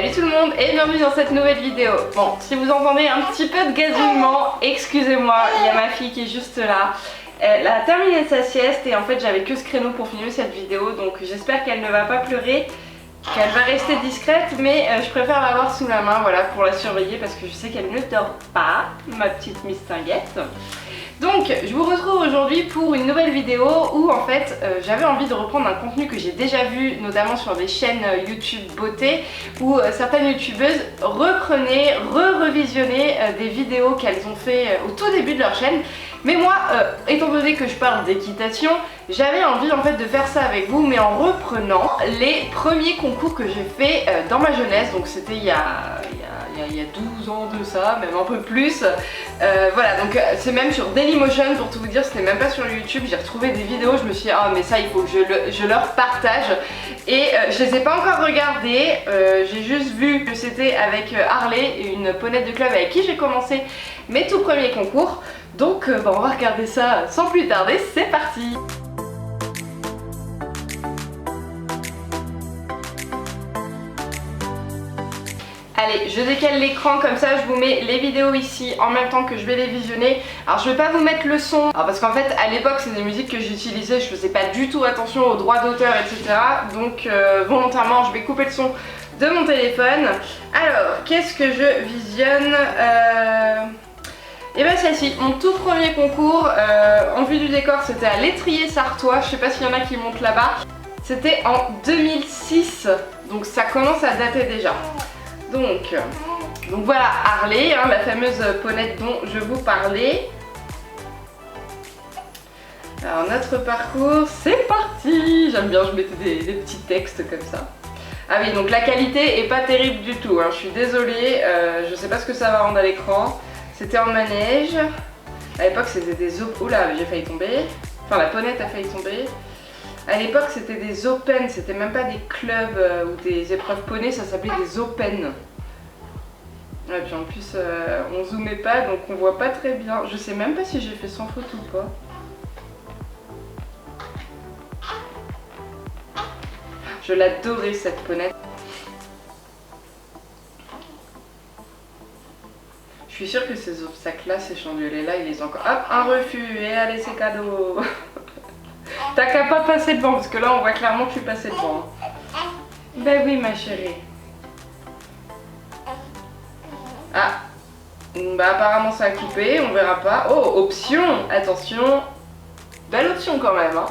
Salut tout le monde et bienvenue dans cette nouvelle vidéo. Bon, si vous entendez un petit peu de gazouillement, excusez-moi, il y a ma fille qui est juste là. Elle a terminé sa sieste et en fait j'avais que ce créneau pour filmer cette vidéo, donc j'espère qu'elle ne va pas pleurer, qu'elle va rester discrète, mais je préfère l'avoir sous la main, voilà, pour la surveiller parce que je sais qu'elle ne dort pas, ma petite mistinguette. Donc je vous retrouve aujourd'hui pour une nouvelle vidéo où en fait j'avais envie de reprendre un contenu que j'ai déjà vu notamment sur des chaînes YouTube beauté où certaines youtubeuses reprenaient, revisionnaient des vidéos qu'elles ont fait au tout début de leur chaîne. Mais moi, étant donné que je parle d'équitation, j'avais envie en fait de faire ça avec vous, mais en reprenant les premiers concours que j'ai fait dans ma jeunesse. Donc c'était il y a 12 ans de ça, même un peu plus. Voilà, donc c'est même sur Dailymotion pour tout vous dire, c'était même pas sur YouTube. J'ai retrouvé des vidéos, je me suis dit ah mais ça il faut que je leur partage. Et je les ai pas encore regardées, j'ai juste vu que c'était avec Harley, une ponette de club avec qui j'ai commencé mes tout premiers concours. Donc on va regarder ça sans plus tarder, c'est parti! Allez, je décale l'écran comme ça, je vous mets les vidéos ici en même temps que je vais les visionner. Alors je vais pas vous mettre le son, parce qu'en fait à l'époque c'est des musiques que j'utilisais, je faisais pas du tout attention aux droits d'auteur, etc. Donc volontairement je vais couper le son de mon téléphone. Alors, qu'est-ce que je visionne Et bien celle-ci, mon tout premier concours en vue du décor, c'était à l'Étrier Sartois, je sais pas s'il y en a qui montent là-bas. C'était en 2006, donc ça commence à dater déjà. Donc voilà Harley, hein, la fameuse ponette dont je vous parlais. Alors notre parcours, c'est parti. J'aime bien, je mettais des petits textes comme ça. Ah oui, donc la qualité est pas terrible du tout, hein, je suis désolée, je sais pas ce que ça va rendre à l'écran. C'était en manège, à l'époque c'était des open, oula j'ai failli tomber, enfin la ponette a failli tomber. À l'époque c'était des open, c'était même pas des clubs ou des épreuves poney, ça s'appelait des open. Et puis en plus on zoomait pas donc on voit pas très bien, je sais même pas si j'ai fait sans faute ou pas. Je l'adorais cette ponette. Je suis sûre que ces obstacles-là, ces chandeliers-là, ils les ont encore. Hop, un refus, et allez, c'est cadeau. T'as qu'à pas passer devant, parce que là, on voit clairement que je suis passée devant. Ben oui, ma chérie. Ah, bah apparemment ça a coupé, on verra pas. Oh, option, attention. Belle option quand même, hein.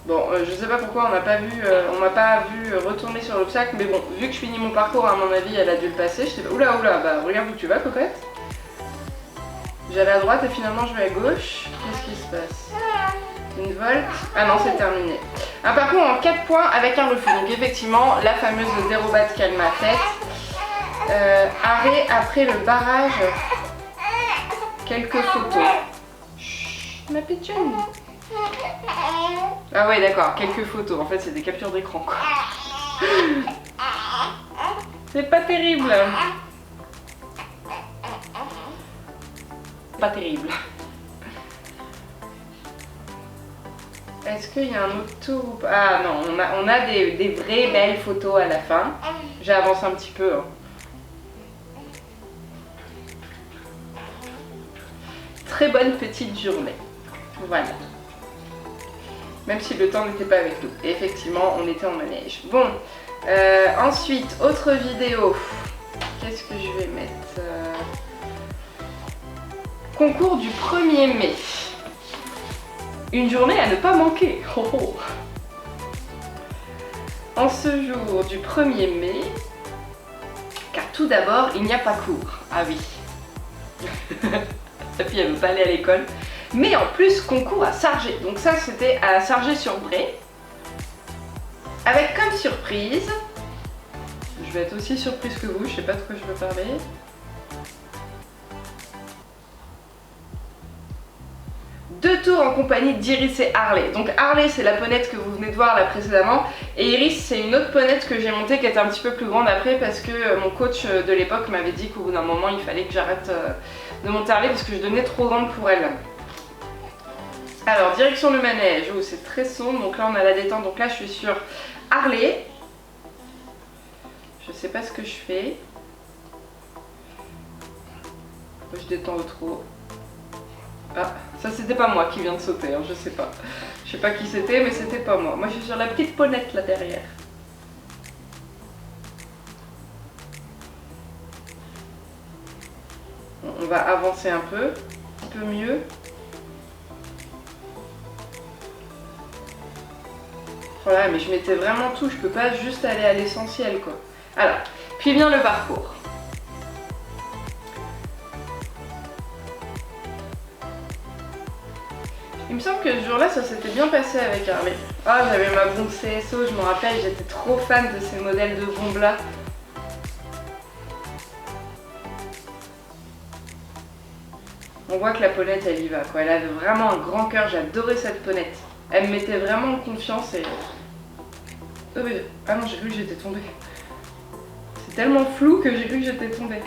Bon, je sais pas pourquoi on m'a pas vu retourner sur l'obstacle, mais bon, vu que je finis mon parcours, à mon avis, elle a dû le passer. Je sais pas. Oula, oula, bah regarde où tu vas, coquette. J'allais à droite et finalement je vais à gauche. Qu'est-ce qui se passe? Une volte. Ah non, c'est terminé. Un parcours en 4 points avec un refus. Donc effectivement, la fameuse dérobade qu'elle m'a faite. Arrêt après le barrage. Quelques photos. Chut, ma pitchoune. Ah ouais d'accord, quelques photos, en fait c'est des captures d'écran quoi. C'est pas terrible. Pas terrible. Est-ce qu'il y a un autre tour ou pas? Ah non, on a des vraies belles photos à la fin. J'avance un petit peu. Hein. Très bonne petite journée. Voilà. Même si le temps n'était pas avec nous. Et effectivement, on était en manège. Bon, ensuite, autre vidéo. Qu'est-ce que je vais mettre Concours du 1er mai. Une journée à ne pas manquer. Oh oh. En ce jour du 1er mai, car tout d'abord, il n'y a pas cours. Ah oui. Sa fille, elle ne veut pas aller à l'école. Mais en plus, concours à Sargé. Donc ça, c'était à Sargé-sur-Bray. Avec comme surprise, je vais être aussi surprise que vous, je sais pas de quoi je veux parler. Deux tours en compagnie d'Iris et Harley. Donc Harley, c'est la ponette que vous venez de voir là précédemment. Et Iris, c'est une autre ponette que j'ai montée qui était un petit peu plus grande après parce que mon coach de l'époque m'avait dit qu'au bout d'un moment, il fallait que j'arrête de monter Harley parce que je devenais trop grande pour elle. Alors, direction le manège, où c'est très sombre, donc là on a la détente, donc là je suis sur Harley. Je sais pas ce que je fais. Je détends trop. Ah, ça c'était pas moi qui vient de sauter, hein, je sais pas. Je sais pas qui c'était, mais c'était pas moi. Moi je suis sur la petite ponette là derrière. Bon, on va avancer un peu mieux. Voilà, mais je mettais vraiment tout, je peux pas juste aller à l'essentiel quoi. Alors, puis vient le parcours. Il me semble que ce jour-là, ça s'était bien passé avec Harley. Ah, j'avais ma bombe CSO, je me rappelle, j'étais trop fan de ces modèles de bombes là. On voit que la ponette, elle y va quoi. Elle avait vraiment un grand cœur, j'adorais cette ponette. Elle me mettait vraiment en confiance et... Ah non, j'ai cru que j'étais tombée. C'est tellement flou que j'ai cru que j'étais tombée.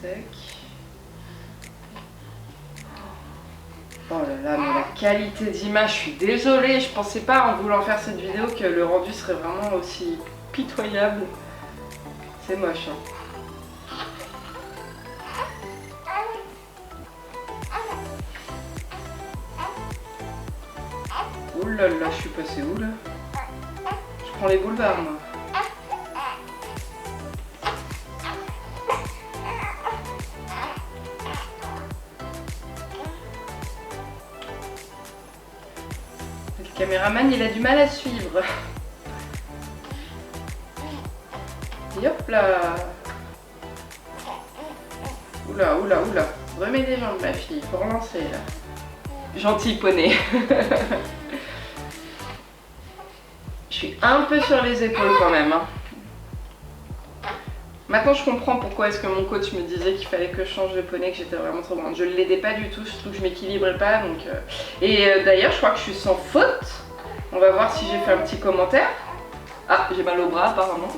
Tac. Oh là là, mais la qualité d'image, je suis désolée, je pensais pas en voulant faire cette vidéo que le rendu serait vraiment aussi pitoyable. C'est moche, hein. Ouh là là, je suis passée où là? Je prends les boulevards moi. Le caméraman il a du mal à suivre. Et hop là. Oula, oula, oula. Remets des jambes ma fille, faut relancer là. Gentil poney. Je suis un peu sur les épaules quand même. Hein. Maintenant je comprends pourquoi est-ce que mon coach me disait qu'il fallait que je change de poney, que j'étais vraiment trop grande. Je ne l'aidais pas du tout, surtout que je m'équilibrais pas. Donc, d'ailleurs je crois que je suis sans faute. On va voir si j'ai fait un petit commentaire. Ah, j'ai mal au bras apparemment.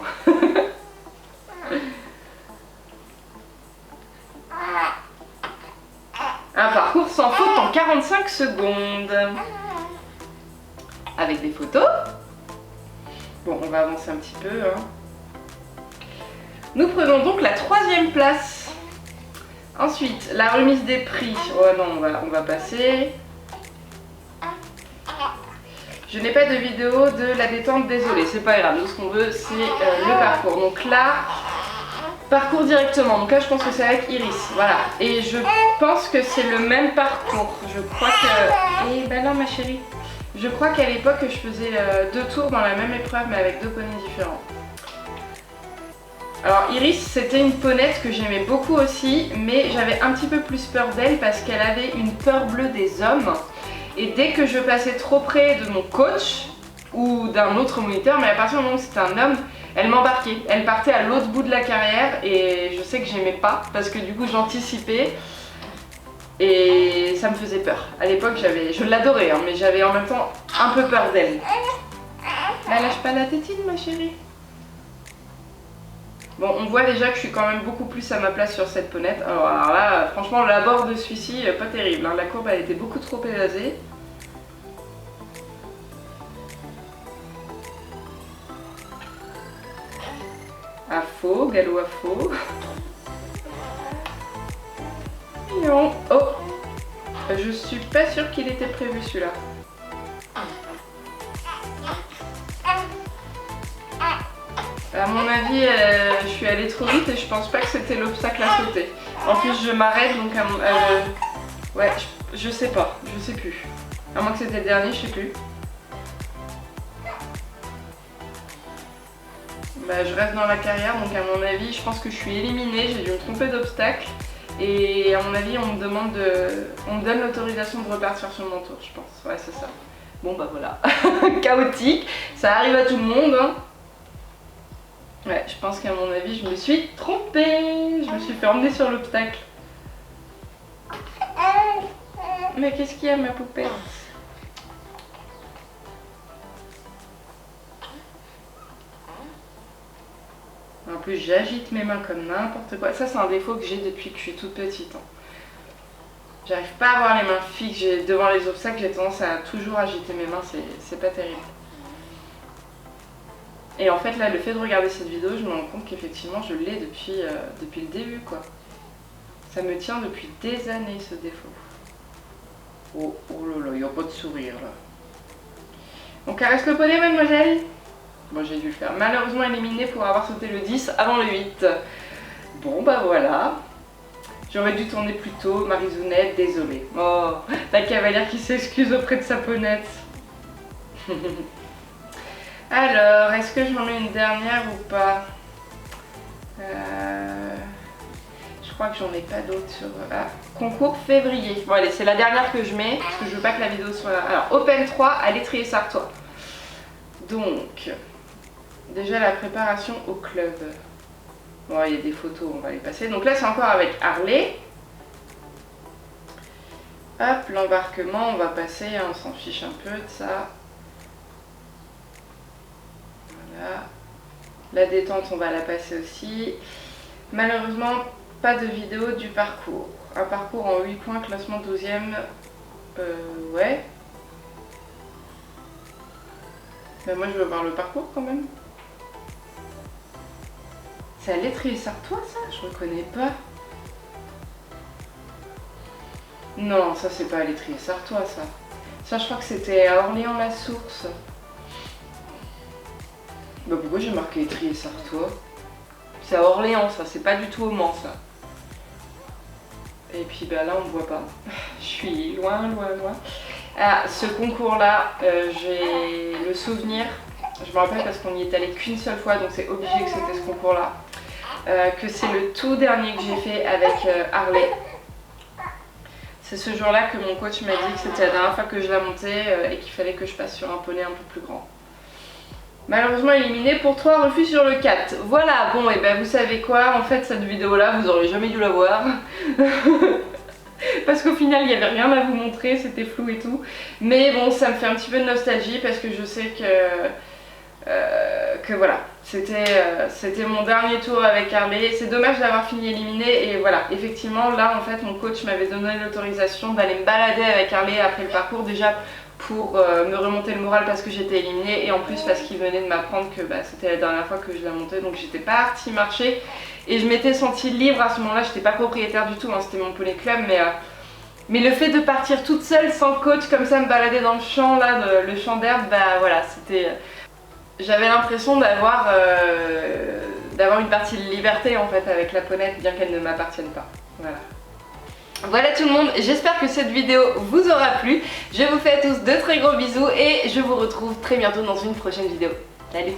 Un parcours sans faute en 45 secondes. Avec des photos. Bon, on va avancer un petit peu. Hein. Nous prenons donc la 3e place. Ensuite, la remise des prix. Oh non, on va passer. Je n'ai pas de vidéo de la détente, désolé, c'est pas grave. Nous, ce qu'on veut, c'est le parcours. Donc là, parcours directement. Donc là, je pense que c'est avec Iris. Voilà. Et je pense que c'est le même parcours. Je crois que... Eh ben non, ma chérie. Je crois qu'à l'époque, je faisais 2 tours dans la même épreuve, mais avec 2 poneys différents. Alors Iris, c'était une ponette que j'aimais beaucoup aussi, mais j'avais un petit peu plus peur d'elle parce qu'elle avait une peur bleue des hommes. Et dès que je passais trop près de mon coach ou d'un autre moniteur, mais à partir du moment où c'était un homme, elle m'embarquait. Elle partait à l'autre bout de la carrière et je sais que j'aimais pas parce que du coup j'anticipais et ça me faisait peur. À l'époque, je l'adorais, hein, mais j'avais en même temps un peu peur d'elle. Là, lâche pas la tétine, ma chérie. Bon, on voit déjà que je suis quand même beaucoup plus à ma place sur cette ponette. Alors là, franchement, l'abord de celui-ci, pas terrible. Hein. La courbe, elle était beaucoup trop évasée. À faux, galop à faux. Mignon. Oh, je suis pas sûre qu'il était prévu celui-là. À mon avis, je suis allée trop vite et je pense pas que c'était l'obstacle à sauter. En plus, je m'arrête donc ouais, je sais pas, je sais plus. À moins que c'était le dernier, je sais plus. Bah, je reste dans la carrière, donc à mon avis, je pense que je suis éliminée. J'ai dû me tromper d'obstacle. Et à mon avis, on me donne l'autorisation de repartir sur mon tour, je pense. Ouais, c'est ça. Bon, bah voilà. Chaotique. Ça arrive à tout le monde, hein. Ouais, je pense qu'à mon avis, je me suis trompée. Je me suis fait emmener sur l'obstacle. Mais qu'est-ce qu'il y a, ma poupée? plus j'agite mes mains comme n'importe quoi. Ça c'est un défaut que j'ai depuis que je suis toute petite. Hein. J'arrive pas à avoir les mains fixes, devant les obstacles j'ai tendance à toujours agiter mes mains, c'est pas terrible. Et en fait là le fait de regarder cette vidéo je me rends compte qu'effectivement je l'ai depuis le début quoi. Ça me tient depuis des années ce défaut. Oh, oh là là, il n'y a pas de sourire là. On caresse le poney mademoiselle? Bon j'ai dû le faire malheureusement éliminé pour avoir sauté le 10 avant le 8. Bon bah voilà. J'aurais dû tourner plus tôt, Marisounette, désolée. Oh, la cavalière qui s'excuse auprès de sa ponette. Alors, est-ce que je m'en mets une dernière ou pas? Je crois que j'en ai pas d'autres sur... Ah, concours février. Bon allez, c'est la dernière que je mets, parce que je veux pas que la vidéo soit... Alors, Open 3 à l'étrier sartois. Donc, déjà la préparation au club. Bon, il y a des photos, on va les passer. Donc là, c'est encore avec Harley. Hop, l'embarquement, on va passer, hein, on s'en fiche un peu de ça. Voilà. La détente, on va la passer aussi. Malheureusement, pas de vidéo du parcours. Un parcours en 8 points, classement 12e. Ouais. Ben moi, je veux voir le parcours quand même. C'est à l'étrier sartois ça? Je reconnais pas. Non, ça c'est pas à l'étrier sartois ça. Ça je crois que c'était à Orléans-la-Source. Bah pourquoi j'ai marqué étrier sartois? C'est à Orléans ça, c'est pas du tout au Mans ça. Et puis bah là on me voit pas. Je suis loin, loin, loin. Ah, ce concours là, j'ai le souvenir, je me rappelle parce qu'on n'y est allé qu'une seule fois donc c'est obligé que c'était ce concours là. Que c'est le tout dernier que j'ai fait avec Harley. C'est ce jour-là que mon coach m'a dit que c'était la dernière fois que je la montais et qu'il fallait que je passe sur un poney un peu plus grand. Malheureusement éliminé pour 3 refus sur le 4. Voilà, bon et ben vous savez quoi, en fait cette vidéo là vous aurez jamais dû la voir. Parce qu'au final il n'y avait rien à vous montrer, c'était flou et tout. Mais bon ça me fait un petit peu de nostalgie parce que je sais que voilà, c'était mon dernier tour avec Harley. C'est dommage d'avoir fini éliminé et voilà, effectivement là en fait mon coach m'avait donné l'autorisation d'aller me balader avec Harley après le parcours déjà pour me remonter le moral parce que j'étais éliminée et en plus parce qu'il venait de m'apprendre que bah, c'était la dernière fois que je la montais donc j'étais partie marcher et je m'étais sentie libre à ce moment-là, j'étais pas propriétaire du tout, hein, c'était mon poney club mais le fait de partir toute seule sans coach comme ça me balader dans le champ là, le champ d'herbe, bah voilà c'était... J'avais l'impression d'avoir une partie de liberté en fait avec la ponette bien qu'elle ne m'appartienne pas. Voilà. Voilà tout le monde, j'espère que cette vidéo vous aura plu. Je vous fais à tous de très gros bisous et je vous retrouve très bientôt dans une prochaine vidéo. Salut!